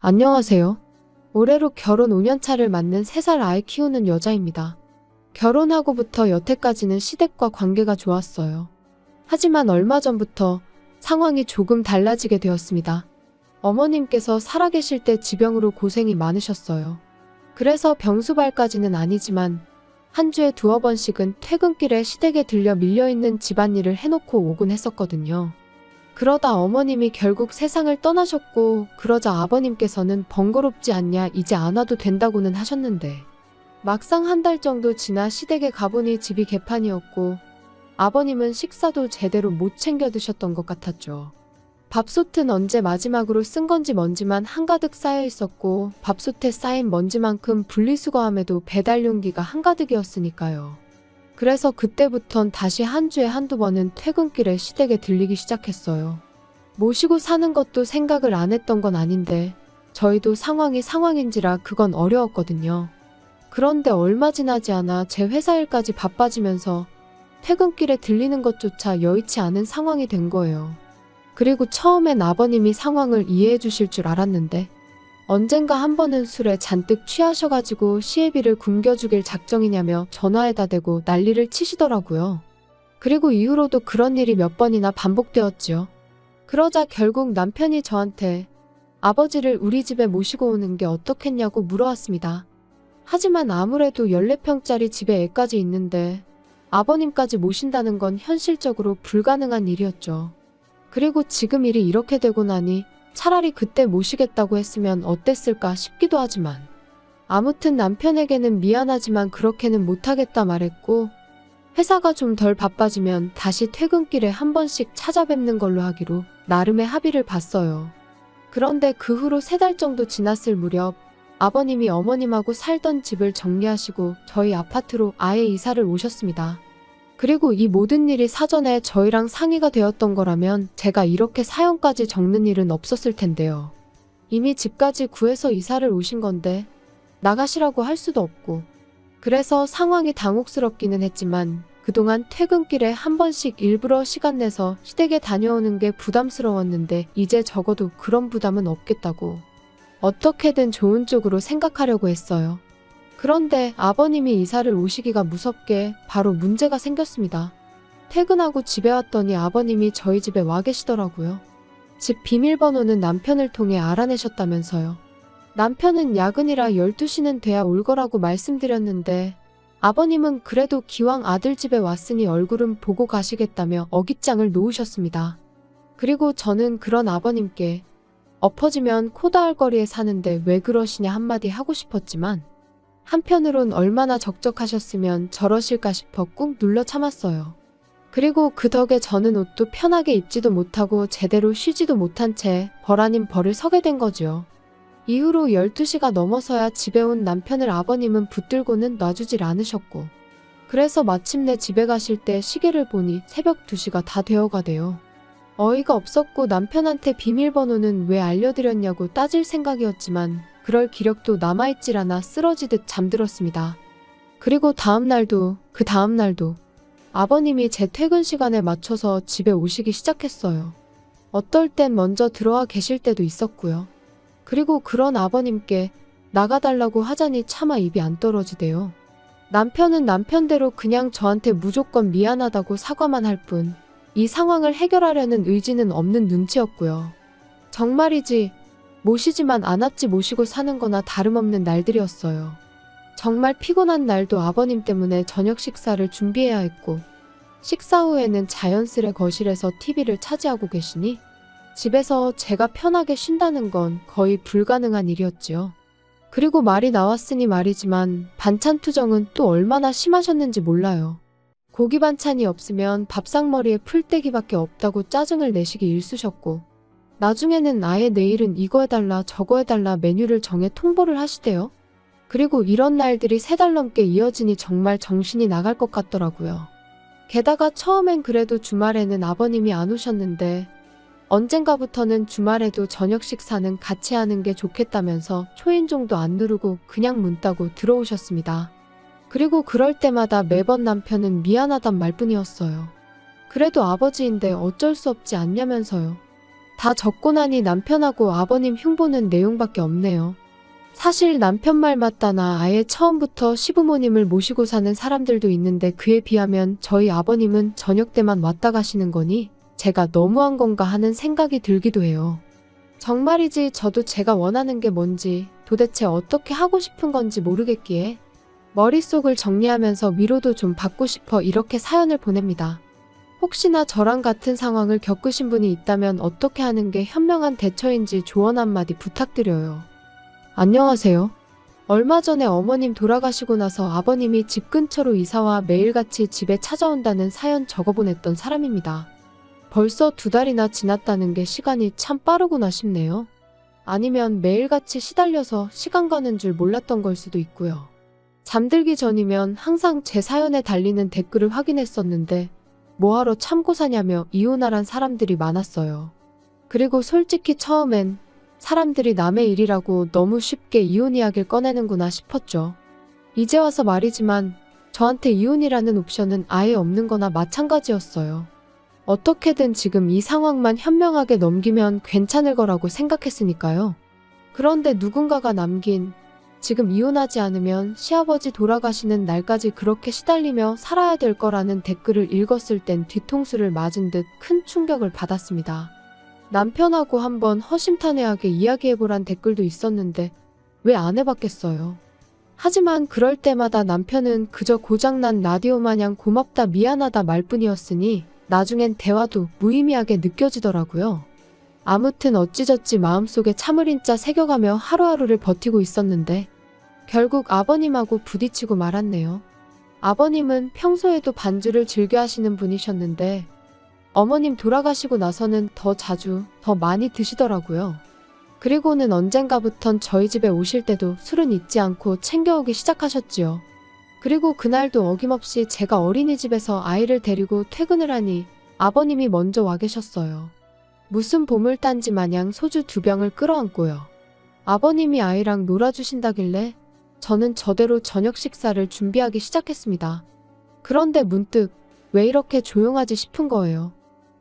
안녕하세요. 올해로 결혼 5년 차를 맞는 3살 아이 키우는 여자입니다. 결혼하고부터 여태까지는 시댁과 관계가 좋았어요. 하지만 얼마 전부터 상황이 조금 달라지게 되었습니다. 어머님께서 살아계실 때 지병으로 고생이 많으셨어요. 그래서 병수발까지는 아니지만 한 주에 2-3번씩은 퇴근길에 시댁에 들려 밀려있는 집안일을 해놓고 오곤 했었거든요. 그러다 어머님이 결국 세상을 떠나셨고, 그러자 아버님께서는 번거롭지 않냐, 이제 안 와도 된다고는 하셨는데, 막상 한 달 정도 지나 시댁에 가보니 집이 개판이었고 아버님은 식사도 제대로 못 챙겨 드셨던 것 같았죠. 밥솥은 언제 마지막으로 쓴 건지 먼지만 한가득 쌓여 있었고, 밥솥에 쌓인 먼지만큼 분리수거함에도 배달 용기가 한가득이었으니까요. 그래서 그때부턴 다시 한 주에 1-2번은 퇴근길에 시댁에 들리기 시작했어요. 모시고 사는 것도 생각을 안 했던 건 아닌데 저희도 상황이 상황인지라 그건 어려웠거든요. 그런데 얼마 지나지 않아 제 회사 일까지 바빠지면서 퇴근길에 들리는 것조차 여의치 않은 상황이 된 거예요. 그리고 처음엔 아버님이 상황을 이해해 주실 줄 알았는데 언젠가 한 번은 술에 잔뜩 취하셔가지고 시애비를 굶겨주길 작정이냐며 전화에다 대고 난리를 치시더라고요. 그리고 이후로도 그런 일이 몇 번이나 반복되었지요. 그러자 결국 남편이 저한테 아버지를 우리 집에 모시고 오는 게 어떻겠냐고 물어왔습니다. 하지만 아무래도 14평짜리 집에 애까지 있는데 아버님까지 모신다는 건 현실적으로 불가능한 일이었죠. 그리고 지금 일이 이렇게 되고 나니 차라리 그때 모시겠다고 했으면 어땠을까 싶기도 하지만, 아무튼 남편에게는 미안하지만 그렇게는 못하겠다 말했고, 회사가 좀 덜 바빠지면 다시 퇴근길에 한 번씩 찾아뵙는 걸로 하기로 나름의 합의를 봤어요. 그런데 그 후로 3달 정도 지났을 무렵 아버님이 어머님하고 살던 집을 정리하시고 저희 아파트로 아예 이사를 오셨습니다. 그리고 이 모든 일이 사전에 저희랑 상의가 되었던 거라면 제가 이렇게 사연까지 적는 일은 없었을 텐데요. 이미 집까지 구해서 이사를 오신 건데 나가시라고 할 수도 없고, 그래서 상황이 당혹스럽기는 했지만 그동안 퇴근길에 한 번씩 일부러 시간 내서 시댁에 다녀오는 게 부담스러웠는데 이제 적어도 그런 부담은 없겠다고 어떻게든 좋은 쪽으로 생각하려고 했어요. 그런데 아버님이 이사를 오시기가 무섭게 바로 문제가 생겼습니다. 퇴근하고 집에 왔더니 아버님이 저희 집에 와 계시더라고요. 집 비밀번호는 남편을 통해 알아내셨다면서요. 남편은 야근이라 12시는 돼야 올 거라고 말씀드렸는데 아버님은 그래도 기왕 아들 집에 왔으니 얼굴은 보고 가시겠다며 어깃장을 놓으셨습니다. 그리고 저는 그런 아버님께 엎어지면 코 닿을 거리에 사는데 왜 그러시냐 한마디 하고 싶었지만 한편으론 얼마나 적적하셨으면 저러실까 싶어 꾹 눌러 참았어요. 그리고 그 덕에 저는 옷도 편하게 입지도 못하고 제대로 쉬지도 못한 채 벌 아닌 벌을 서게 된 거죠. 이후로 12시가 넘어서야 집에 온 남편을 아버님은 붙들고는 놔주질 않으셨고, 그래서 마침내 집에 가실 때 시계를 보니 새벽 2시가 다 되어가대요. 어이가 없었고 남편한테 비밀번호는 왜 알려드렸냐고 따질 생각이었지만 그럴 기력도 남아있질 않아 쓰러지듯 잠들었습니다. 그리고 그 다음날도 아버님이 제 퇴근 시간에 맞춰서 집에 오시기 시작했어요. 어떨 땐 먼저 들어와 계실 때도 있었고요. 그리고 그런 아버님께 나가달라고 하자니 차마 입이 안 떨어지대요. 남편은 남편대로 그냥 저한테 무조건 미안하다고 사과만 할 뿐, 이 상황을 해결하려는 의지는 없는 눈치였고요. 정말이지 모시지만 않았지 모시고 사는 거나 다름없는 날들이었어요. 정말 피곤한 날도 아버님 때문에 저녁 식사를 준비해야 했고, 식사 후에는 자연스레 거실에서 TV를 차지하고 계시니 집에서 제가 편하게 쉰다는 건 거의 불가능한 일이었지요. 그리고 말이 나왔으니 말이지만 반찬 투정은 또 얼마나 심하셨는지 몰라요. 고기 반찬이 없으면 밥상머리에 풀떼기밖에 없다고 짜증을 내시기 일쑤셨고, 나중에는 아예 내일은 이거 해달라 저거 해달라 메뉴를 정해 통보를 하시대요. 그리고 이런 날들이 3달 넘게 이어지니 정말 정신이 나갈 것 같더라고요. 게다가 처음엔 그래도 주말에는 아버님이 안 오셨는데 언젠가부터는 주말에도 저녁 식사는 같이 하는 게 좋겠다면서 초인종도 안 누르고 그냥 문 따고 들어오셨습니다. 그리고 그럴 때마다 매번 남편은 미안하단 말뿐이었어요. 그래도 아버지인데 어쩔 수 없지 않냐면서요. 다 적고 나니 남편하고 아버님 흉보는 내용밖에 없네요. 사실 남편 말 맞다나 아예 처음부터 시부모님을 모시고 사는 사람들도 있는데 그에 비하면 저희 아버님은 저녁 때만 왔다 가시는 거니 제가 너무한 건가 하는 생각이 들기도 해요. 정말이지 저도 제가 원하는 게 뭔지 도대체 어떻게 하고 싶은 건지 모르겠기에 머릿속을 정리하면서 위로도 좀 받고 싶어 이렇게 사연을 보냅니다. 혹시나 저랑 같은 상황을 겪으신 분이 있다면 어떻게 하는 게 현명한 대처인지 조언 한마디 부탁드려요. 안녕하세요. 얼마 전에 어머님 돌아가시고 나서 아버님이 집 근처로 이사와 매일같이 집에 찾아온다는 사연 적어보냈던 사람입니다. 벌써 2달이나 지났다는 게 시간이 참 빠르구나 싶네요. 아니면 매일같이 시달려서 시간 가는 줄 몰랐던 걸 수도 있고요. 잠들기 전이면 항상 제 사연에 달리는 댓글을 확인했었는데 뭐하러 참고 사냐며 이혼하란 사람들이 많았어요. 그리고 솔직히 처음엔 사람들이 남의 일이라고 너무 쉽게 이혼 이야기를 꺼내는구나 싶었죠. 이제 와서 말이지만 저한테 이혼이라는 옵션은 아예 없는 거나 마찬가지였어요. 어떻게든 지금 이 상황만 현명하게 넘기면 괜찮을 거라고 생각했으니까요. 그런데 누군가가 남긴 지금 이혼하지 않으면 시아버지 돌아가시는 날까지 그렇게 시달리며 살아야 될 거라는 댓글을 읽었을 땐 뒤통수를 맞은 듯 큰 충격을 받았습니다. 남편하고 한번 허심탄회하게 이야기해보란 댓글도 있었는데 왜 안 해봤겠어요. 하지만 그럴 때마다 남편은 그저 고장난 라디오 마냥 고맙다 미안하다 말뿐이었으니 나중엔 대화도 무의미하게 느껴지더라고요. 아무튼 어찌저찌 마음속에 참을인자 새겨가며 하루하루를 버티고 있었는데 결국 아버님하고 부딪히고 말았네요. 아버님은 평소에도 반주를 즐겨 하시는 분이셨는데 어머님 돌아가시고 나서는 더 자주, 더 많이 드시더라고요. 그리고는 언젠가부턴 저희 집에 오실 때도 술은 잊지 않고 챙겨오기 시작하셨지요. 그리고 그날도 어김없이 제가 어린이집에서 아이를 데리고 퇴근을 하니 아버님이 먼저 와 계셨어요. 무슨 보물단지 마냥 소주 2병을 끌어안고요. 아버님이 아이랑 놀아주신다길래 저는 저대로 저녁 식사를 준비하기 시작했습니다. 그런데 문득 왜 이렇게 조용하지 싶은 거예요.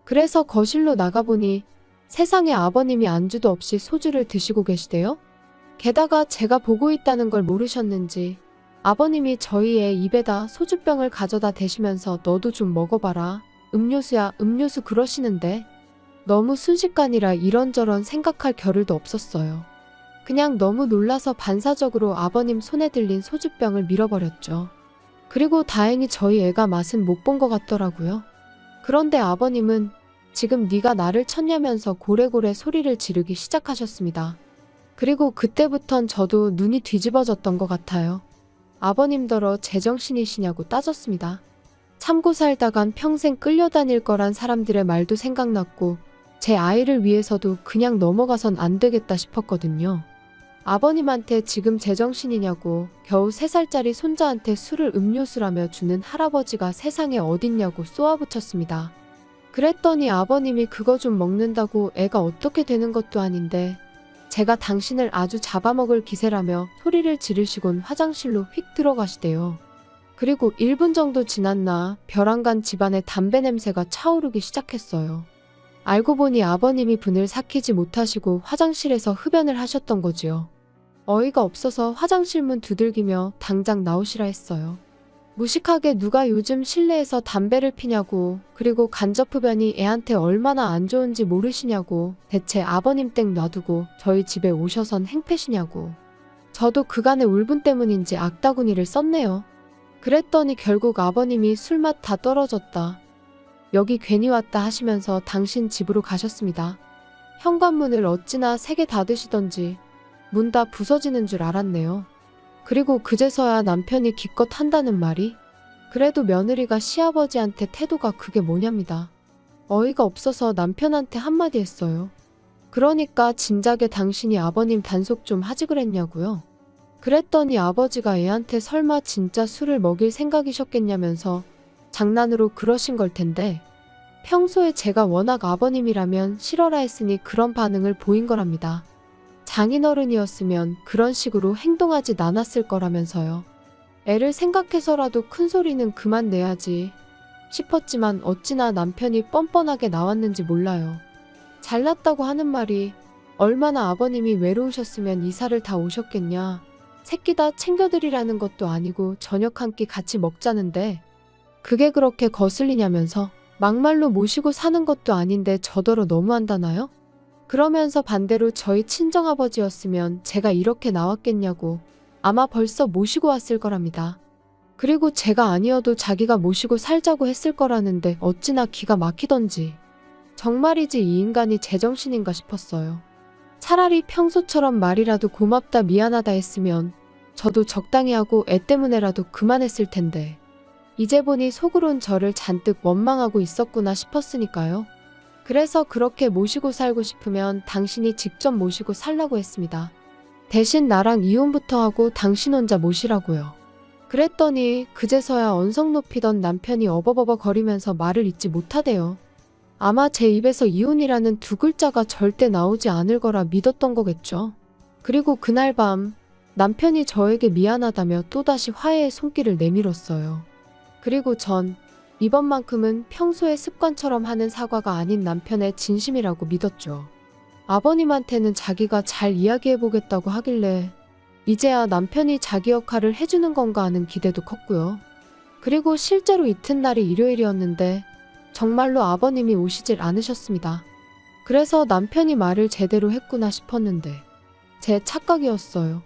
그래서 거실로 나가보니 세상에 아버님이 안주도 없이 소주를 드시고 계시대요. 게다가 제가 보고 있다는 걸 모르셨는지 아버님이 저희 애 입에다 소주병을 가져다 대시면서 너도 좀 먹어봐라. 음료수야 음료수 그러시는데 너무 순식간이라 이런저런 생각할 겨를도 없었어요. 그냥 너무 놀라서 반사적으로 아버님 손에 들린 소주병을 밀어버렸죠. 그리고 다행히 저희 애가 맛은 못 본 것 같더라고요. 그런데 아버님은 지금 네가 나를 쳤냐면서 고래고래 소리를 지르기 시작하셨습니다. 그리고 그때부턴 저도 눈이 뒤집어졌던 것 같아요. 아버님더러 제정신이시냐고 따졌습니다. 참고 살다간 평생 끌려다닐 거란 사람들의 말도 생각났고 제 아이를 위해서도 그냥 넘어가선 안 되겠다 싶었거든요. 아버님한테 지금 제정신이냐고 겨우 3살짜리 손자한테 술을 음료수라며 주는 할아버지가 세상에 어딨냐고 쏘아붙였습니다. 그랬더니 아버님이 그거 좀 먹는다고 애가 어떻게 되는 것도 아닌데 제가 당신을 아주 잡아먹을 기세라며 소리를 지르시곤 화장실로 휙 들어가시대요. 그리고 1분 정도 지났나 벼랑간 집안에 담배 냄새가 차오르기 시작했어요. 알고 보니 아버님이 분을 삭히지 못하시고 화장실에서 흡연을 하셨던 거지요. 어이가 없어서 화장실 문 두들기며 당장 나오시라 했어요. 무식하게 누가 요즘 실내에서 담배를 피냐고, 그리고 간접 흡연이 애한테 얼마나 안 좋은지 모르시냐고, 대체 아버님 땡 놔두고 저희 집에 오셔선 행패시냐고. 저도 그간의 울분 때문인지 악다구니를 썼네요. 그랬더니 결국 아버님이 술맛 다 떨어졌다. 여기 괜히 왔다 하시면서 당신 집으로 가셨습니다. 현관문을 어찌나 3개 닫으시던지 문 다 부서지는 줄 알았네요. 그리고 그제서야 남편이 기껏 한다는 말이 그래도 며느리가 시아버지한테 태도가 그게 뭐냐입니다. 어이가 없어서 남편한테 한마디 했어요. 그러니까 진작에 당신이 아버님 단속 좀 하지 그랬냐고요. 그랬더니 아버지가 애한테 설마 진짜 술을 먹일 생각이셨겠냐면서 장난으로 그러신 걸 텐데 평소에 제가 워낙 아버님이라면 싫어라 했으니 그런 반응을 보인 거랍니다. 장인어른이었으면 그런 식으로 행동하지 않았을 거라면서요. 애를 생각해서라도 큰 소리는 그만 내야지 싶었지만 어찌나 남편이 뻔뻔하게 나왔는지 몰라요. 잘났다고 하는 말이 얼마나 아버님이 외로우셨으면 이사를 다 오셨겠냐. 새끼 다 챙겨드리라는 것도 아니고 저녁 한 끼 같이 먹자는데 그게 그렇게 거슬리냐면서 막말로 모시고 사는 것도 아닌데 저더러 너무한다나요? 그러면서 반대로 저희 친정아버지였으면 제가 이렇게 나왔겠냐고 아마 벌써 모시고 왔을 거랍니다. 그리고 제가 아니어도 자기가 모시고 살자고 했을 거라는데 어찌나 기가 막히던지. 정말이지 이 인간이 제정신인가 싶었어요. 차라리 평소처럼 말이라도 고맙다 미안하다 했으면 저도 적당히 하고 애 때문에라도 그만했을 텐데 이제 보니 속으론 저를 잔뜩 원망하고 있었구나 싶었으니까요. 그래서 그렇게 모시고 살고 싶으면 당신이 직접 모시고 살라고 했습니다. 대신 나랑 이혼부터 하고 당신 혼자 모시라고요. 그랬더니 그제서야 언성 높이던 남편이 어버버버 거리면서 말을 잇지 못하대요. 아마 제 입에서 이혼이라는 두 글자가 절대 나오지 않을 거라 믿었던 거겠죠. 그리고 그날 밤 남편이 저에게 미안하다며 또다시 화해의 손길을 내밀었어요. 그리고 전 이번만큼은 평소의 습관처럼 하는 사과가 아닌 남편의 진심이라고 믿었죠. 아버님한테는 자기가 잘 이야기해보겠다고 하길래 이제야 남편이 자기 역할을 해주는 건가 하는 기대도 컸고요. 그리고 실제로 이튿날이 일요일이었는데 정말로 아버님이 오시질 않으셨습니다. 그래서 남편이 말을 제대로 했구나 싶었는데 제 착각이었어요.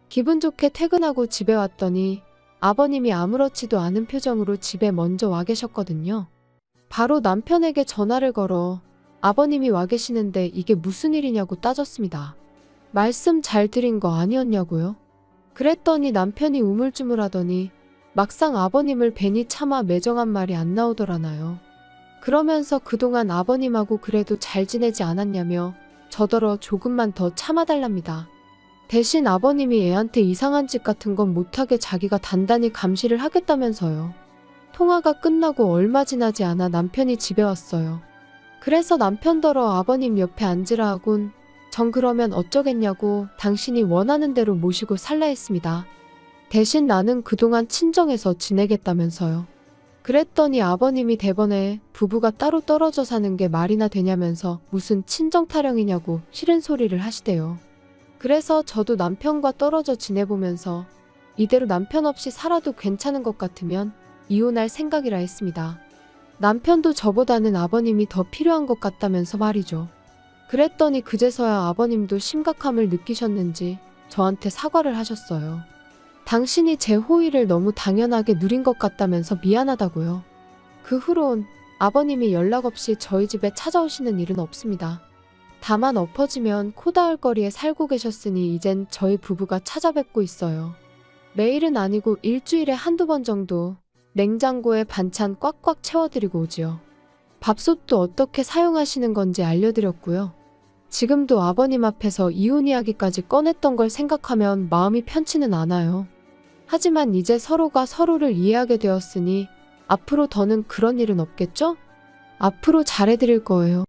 기분 좋게 퇴근하고 집에 왔더니 아버님이 아무렇지도 않은 표정으로 집에 먼저 와 계셨거든요. 바로 남편에게 전화를 걸어 아버님이 와 계시는데 이게 무슨 일이냐고 따졌습니다. 말씀 잘 드린 거 아니었냐고요? 그랬더니 남편이 우물쭈물하더니 막상 아버님을 뵈니 차마 매정한 말이 안 나오더라나요. 그러면서 그동안 아버님하고 그래도 잘 지내지 않았냐며 저더러 조금만 더 참아달랍니다. 대신 아버님이 애한테 이상한 짓 같은 건 못하게 자기가 단단히 감시를 하겠다면서요. 통화가 끝나고 얼마 지나지 않아 남편이 집에 왔어요. 그래서 남편더러 아버님 옆에 앉으라 하군 전 그러면 어쩌겠냐고 당신이 원하는 대로 모시고 살라 했습니다. 대신 나는 그동안 친정에서 지내겠다면서요. 그랬더니 아버님이 대번에 부부가 따로 떨어져 사는 게 말이나 되냐면서 무슨 친정 타령이냐고 싫은 소리를 하시대요. 그래서 저도 남편과 떨어져 지내보면서 이대로 남편 없이 살아도 괜찮은 것 같으면 이혼할 생각이라 했습니다. 남편도 저보다는 아버님이 더 필요한 것 같다면서 말이죠. 그랬더니 그제서야 아버님도 심각함을 느끼셨는지 저한테 사과를 하셨어요. 당신이 제 호의를 너무 당연하게 누린 것 같다면서 미안하다고요. 그 후론 아버님이 연락 없이 저희 집에 찾아오시는 일은 없습니다. 다만 엎어지면 코 닿을 거리에 살고 계셨으니 이젠 저희 부부가 찾아뵙고 있어요. 매일은 아니고 일주일에 한두 번 정도 냉장고에 반찬 꽉꽉 채워드리고 오지요. 밥솥도 어떻게 사용하시는 건지 알려드렸고요. 지금도 아버님 앞에서 이혼 이야기까지 꺼냈던 걸 생각하면 마음이 편치는 않아요. 하지만 이제 서로가 서로를 이해하게 되었으니 앞으로 더는 그런 일은 없겠죠? 앞으로 잘해드릴 거예요.